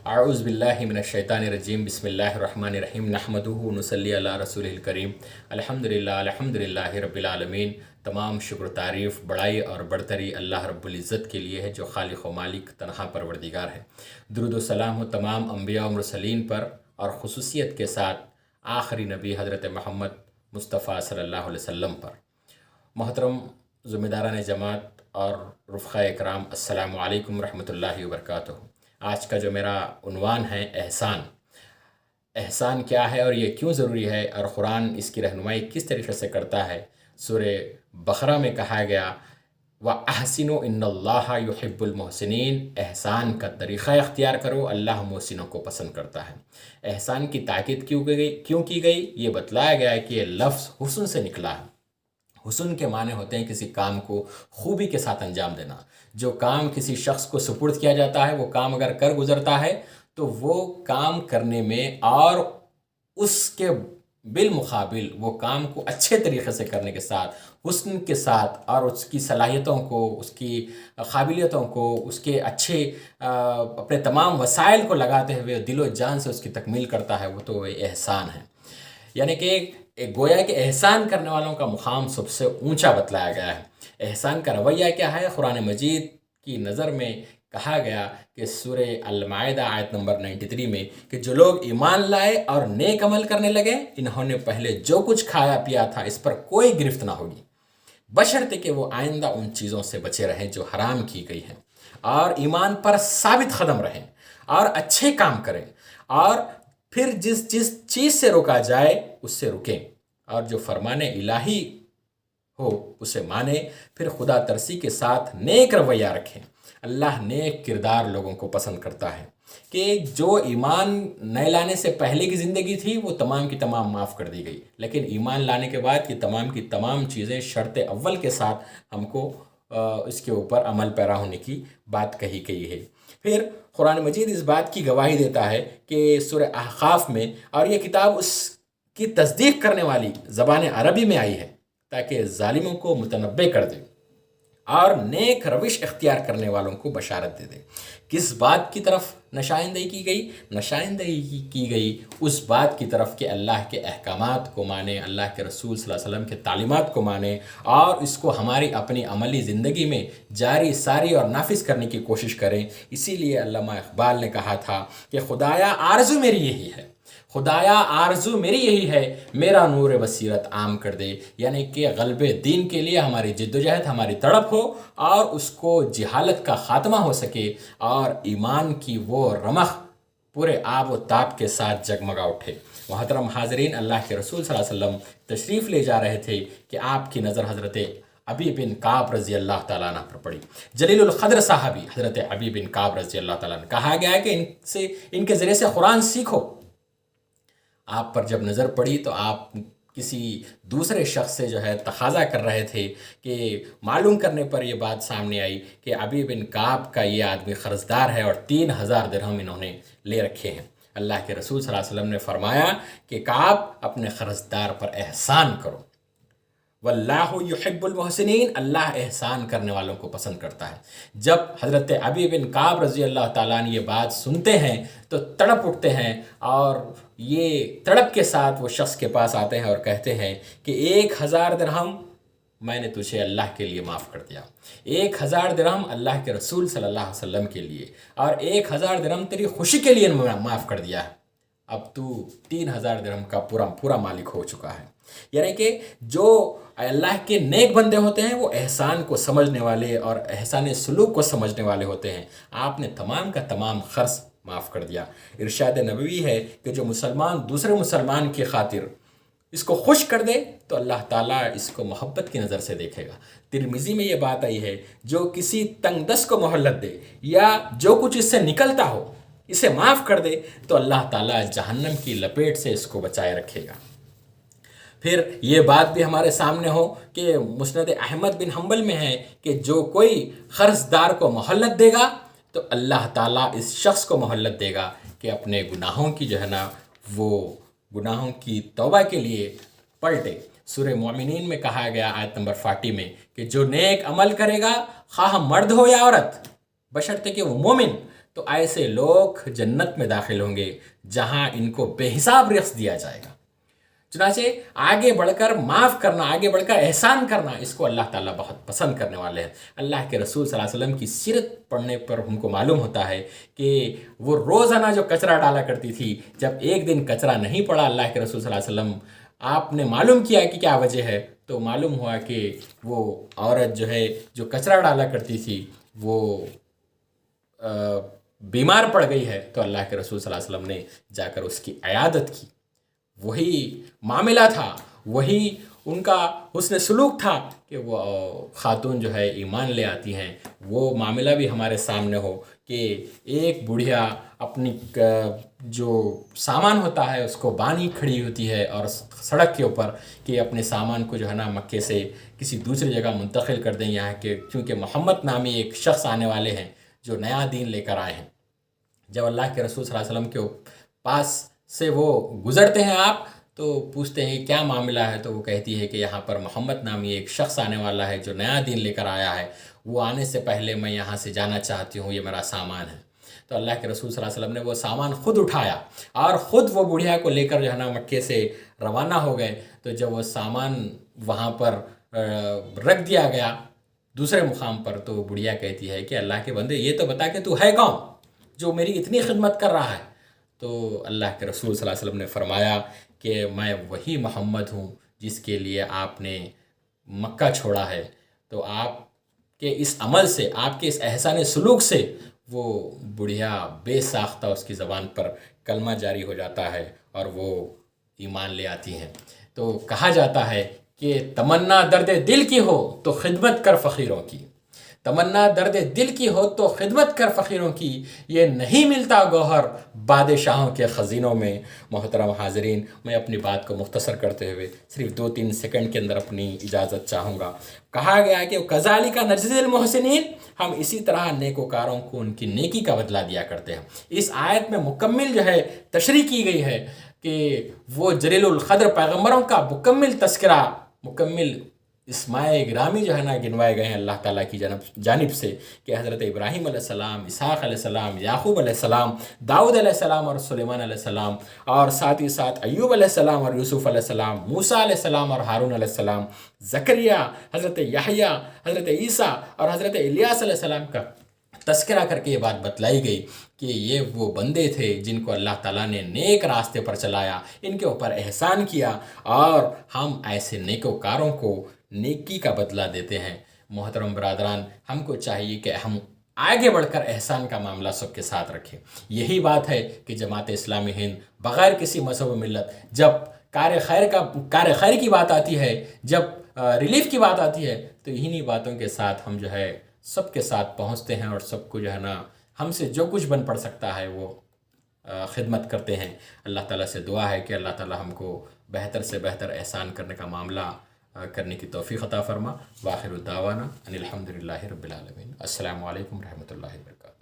अऊज़ु बिल्लाहि मिनश्शैतानिर्रजीम बिस्मिल्लाहिर्रहमानिर्रहीम नहमदुहु नुसल्ली अला रसूलिल करीम अल्हम्दुलिल्लाहि रब्बिल आलमीन। तमाम शुक्र तारीफ़ बड़ाई और बढ़तरी अल्लाह रब्बुल इज़्ज़त के लिए है जो खालिक़ व मालिक तन्हा परवरदिगार है। दुरूद व सलाम हो तमाम अम्बिया व मुरसलीन पर और ख़ुसूसियत के साथ आखिरी नबी हज़रत मोहम्मद मुस्तफ़ा सल्लल्लाहु अलैहि वसल्लम पर। मोहतरम ज़िम्मेदारान जमात और रुफ़क़ाए इकराम, अस्सलामु अलैकुम रहमतुल्लाहि व बरकातुहू। आज का जो मेरा उन्वान है एहसान। एहसान क्या है और ये क्यों ज़रूरी है और क़ुरान इसकी रहनुमाई किस तरीक़े से करता है। सूरे बक़रा में कहा गया व अहसिनु इन्नल्लाहा युहिब्बुल मुहसिनीन, एहसान का तरीक़ा इख्तियार करो, अल्लाह मोहसिनों को पसंद करता है। एहसान की ताकीद क्यों की गई ये बतलाया गया है कि ये लफ्ज़ हुस्न से निकला है। हुस्न के माने होते हैं किसी काम को खूबी के साथ अंजाम देना। जो काम किसी शख्स को सुपुर्द किया जाता है, वो काम अगर कर गुज़रता है तो वो काम करने में और उसके बिलमुकाबिल वो काम को अच्छे तरीक़े से करने के साथ, हुस्न के साथ और उसकी सलाहियतों को, उसकी काबिलियतों को, उसके अच्छे अपने तमाम वसाइल को लगाते हुए दिलो जान से उसकी तकमील करता है, वो तो एहसान है। यानी कि एक गोया कि एहसान करने वालों का मुकाम सबसे ऊंचा बतलाया गया है। एहसान का रवैया क्या है, कुरान मजीद की नज़र में कहा गया कि सूरे अल-माइदा आयत नंबर 93 में कि जो लोग ईमान लाए और नेक अमल करने लगे, इन्होंने पहले जो कुछ खाया पिया था इस पर कोई गिरफ्त ना होगी, बशर्ते कि वो आइंदा उन चीज़ों से बचे रहें जो हराम की गई हैं, और ईमान पर साबित कदम रहें और अच्छे काम करें, और फिर जिस जिस चीज़ से रोका जाए उससे रुकें, और जो फरमाने इलाही हो उसे माने, फिर खुदा तरसी के साथ नेक रवैया रखें। अल्लाह नेक किरदार लोगों को पसंद करता है कि जो ईमान नए लाने से पहले की ज़िंदगी थी वो तमाम की तमाम माफ़ कर दी गई, लेकिन ईमान लाने के बाद की तमाम चीज़ें शर्त अव्वल के साथ हमको इसके ऊपर अमल पैरा होने की बात कही गई है। फिर कुरान मजीद इस बात की गवाही देता है कि सूरह अहक़ाफ़ में, और ये किताब उसकी तस्दीक करने वाली ज़बान अरबी में आई है ताकि ज़ालिमों को मुतनब्बे कर दे और नेक रविश इख्तियार करने वालों को बशारत दे दे। किस बात की तरफ नशाइंदही की गई? नशाइंदही की गई उस बात की तरफ कि अल्लाह के अहकामात को माने, अल्लाह के रसूल सल्लल्लाहु अलैहि वसल्लम के तालीमात को माने और इसको हमारी अपनी अमली ज़िंदगी में जारी सारी और नाफिज करने की कोशिश करें। इसीलिए अल्लामा इक़बाल ने कहा था कि खुदाया आरज़ू मेरी यही है, खुदाया आरज़ू मेरी यही है, मेरा नूर बसीरत आम कर दे। यानी कि ग़ल्बे दीन के लिए हमारी जिद्दोजहद, हमारी तड़प हो और उसको जिहालत का ख़ात्मा हो सके और ईमान की वो रमख पूरे आब व ताब के साथ जगमगा उठे। मोहतरम हाज़रीन, अल्लाह के रसूल सल्लल्लाहु अलैहि वसल्लम तशरीफ़ ले जा रहे थे कि आपकी नज़र हज़रत अबी बिन काब रज़ी अल्लाह ताला अन्हु पर पड़ी। जलीलुल क़द्र साहबी हज़रत अबी बिन काब रज़ी अल्लाह ताला अन्हु, कहा गया है कि इनके ज़रिए से कुरान सीखो। आप पर जब नज़र पड़ी तो आप किसी दूसरे शख्स से जो है तकाज़ा कर रहे थे कि मालूम करने पर यह बात सामने आई कि अबी बिन काब का ये आदमी क़र्ज़दार है और 3000 दिरहम इन्होंने ले रखे हैं। अल्लाह के रसूल सल्लल्लाहु अलैहि वसल्लम ने फरमाया कि काब, अपने क़र्ज़दार पर एहसान करो। वल्लाहु युहिब्बुल मुहसिनीन, अल्लाह एहसान करने वालों को पसंद करता है। जब हज़रत अबी बिन काब रज़ी अल्लाह ताला अन्हु ये बात सुनते हैं तो तड़प उठते हैं और ये तड़प के साथ वो शख्स के पास आते हैं और कहते हैं कि 1000 दिरहम मैंने तुझे अल्लाह के लिए माफ़ कर दिया, 1000 दिरहम अल्लाह के रसूल सल्लल्लाहु अलैहि वसल्लम के लिए, और 1000 दिरहम तेरी खुशी के लिए माफ़ कर दिया है। अब तू 3000 दिरहम का पूरा मालिक हो चुका है। यानी कि जो अल्लाह के नेक बंदे होते हैं वो एहसान को समझने वाले और एहसान सलूक को समझने वाले होते हैं। आपने तमाम का तमाम ख़र्च माफ़ कर दिया। इरशाद नबवी है कि जो मुसलमान दूसरे मुसलमान की खातिर इसको खुश कर दे तो अल्लाह ताला इसको मोहब्बत की नज़र से देखेगा। तिरमिज़ी में ये बात आई है, जो किसी तंगदस्त को मोहल्लत दे या जो कुछ इससे निकलता हो इसे माफ़ कर दे तो अल्लाह ताला जहन्नम की लपेट से इसको बचाए रखेगा। फिर ये बात भी हमारे सामने हो कि मुस्नद अहमद बिन हम्बल में है कि जो कोई क़र्ज़दार को मोहल्लत देगा तो अल्लाह ताला इस शख्स को मोहल्लत देगा कि अपने गुनाहों की जो है ना वो गुनाहों की तौबा के लिए पलटे। सूरह मोमिनीन में कहा गया आयत नंबर 40 में कि जो नेक अमल करेगा, ख़ाह मर्द हो या औरत, बशर्ते कि वो मोमिन, तो ऐसे लोग जन्नत में दाखिल होंगे जहां इनको बेहिसाब रिज़्क़ दिया जाएगा। चुनाचे आगे बढ़कर माफ़ करना, आगे बढ़कर एहसान करना, इसको अल्लाह ताला बहुत पसंद करने वाले हैं। अल्लाह के रसूल सल्लल्लाहु अलैहि वसल्लम की सीरत पढ़ने पर हमको मालूम होता है कि वो रोज़ाना जो कचरा डाला करती थी, जब एक दिन कचरा नहीं पड़ा अल्लाह के रसूल सल्लल्लाहु अलैहि वसल्लम, आपने मालूम किया कि क्या वजह है, तो मालूम हुआ कि वो औरत जो है जो कचरा डाला करती थी वो बीमार पड़ गई है। तो अल्लाह के रसूल सल्लल्लाहु अलैहि वसल्लम ने जाकर उसकी इयादत की। वही मामला था, वही उनका हुस्न सलूक था कि वो ख़ातून जो है ईमान ले आती हैं। वो मामला भी हमारे सामने हो कि एक बुढ़िया अपनी जो सामान होता है उसको बानी खड़ी होती है और सड़क के ऊपर कि अपने सामान को जो है ना मक्के से किसी दूसरी जगह मुंतकिल कर दें, यहाँ के क्योंकि मोहम्मद नामी एक शख्स आने वाले हैं जो नया दीन लेकर आए हैं। जब अल्लाह के रसूल सल्लल्लाहु अलैहि वसल्लम के पास से वो गुज़रते हैं आप, तो पूछते हैं क्या मामला है, तो वो कहती है कि यहाँ पर मोहम्मद नामी एक शख्स आने वाला है जो नया दीन लेकर आया है, वो आने से पहले मैं यहाँ से जाना चाहती हूँ, ये मेरा सामान है। तो अल्लाह के रसूल सल्लल्लाहु अलैहि वसल्लम ने वो सामान ख़ुद उठाया और ख़ुद वो बुढ़िया को लेकर जो है ना मक्के से रवाना हो गए। तो जब वो सामान वहाँ पर रख दिया गया दूसरे मुकाम पर, तो बुढ़िया कहती है कि अल्लाह के बंदे ये तो बता कि तू है कौन जो मेरी इतनी खिदमत कर रहा है। तो अल्लाह के रसूल सल्लल्लाहु अलैहि वसल्लम ने फरमाया कि मैं वही मोहम्मद हूँ जिसके लिए आपने मक्का छोड़ा है। तो आपके इस अमल से, आपके इस एहसान सलूक से वो बुढ़िया बेसाख्ता उसकी ज़बान पर कलमा जारी हो जाता है और वो ईमान ले आती हैं। तो कहा जाता है कि तमन्ना दर्द दिल की हो तो खिदमत कर फ़कीरों की, तमन्ना दर्द दिल की हो तो खिदमत कर फ़कीरों की, ये नहीं मिलता गौहर बादशाहों के ख़ज़ीनों में। मोहतरम हाज़रीन, मैं अपनी बात को मुख्तसर करते हुए सिर्फ 2-3 सेकंड के अंदर अपनी इजाज़त चाहूँगा। कहा गया कि कज़ालिका नजज़िल मोहसिनीन, हम इसी तरह नेकोकारों को उनकी नेकी का बदला दिया करते हैं। इस आयत में मुकम्मिल जो है तशरीह की गई है कि वो जलीलुल क़द्र पैगम्बरों का मुकम्मिल तस्करा, मुकम्मिल इस्माए गिरामी जो है ना गिनवाए गए हैं अल्लाह ताला की जानिब से कि हज़रत इब्राहीम अलैहिस्सलाम, इसहाक़ अलैहिस्सलाम, याक़ूब अलैहिस्सलाम, दाऊद अलैहिस्सलाम और सुलेमान अलैहिस्सलाम, और साथ ही साथ अय्यूब अलैहिस्सलाम और यूसुफ़ अलैहिस्सलाम, मूसा अलैहिस्सलाम और हारून अलैहिस्सलाम, ज़करिया, हज़रत यहया, हज़रत ईसा और हज़रत इलियास अलैहिस्सलाम का तस्करा करके ये बात बतलाई गई कि ये वो बंदे थे जिनको अल्लाह ताला ने नेक रास्ते पर चलाया, इनके ऊपर एहसान किया, और हम ऐसे नेकोकारों को नेकी का बदला देते हैं। मोहतरम बरादरान, हमको चाहिए कि हम आगे बढ़कर एहसान का मामला सबके साथ रखें। यही बात है कि जमात इस्लामी हिंद बग़ैर किसी मज़हब मिल्लत, जब कार्य खैर की बात आती है, जब रिलीफ की बात आती है, तो इन्हीं बातों के साथ हम जो है सबके साथ पहुंचते हैं और सबको जो है ना हमसे जो कुछ बन पड़ सकता है वो खिदमत करते हैं। अल्लाह ताला से दुआ है कि अल्लाह ताला हमको बेहतर से बेहतर एहसान करने का मामला करने की तौफ़ीक़ अता फ़रमा। व आखिर दावाना अनिल हम्दुलिल्लाहि रब्बिल आलमीन। अस्सलामु अलैकुम रहमतुल्लाहि व बरकातुहू।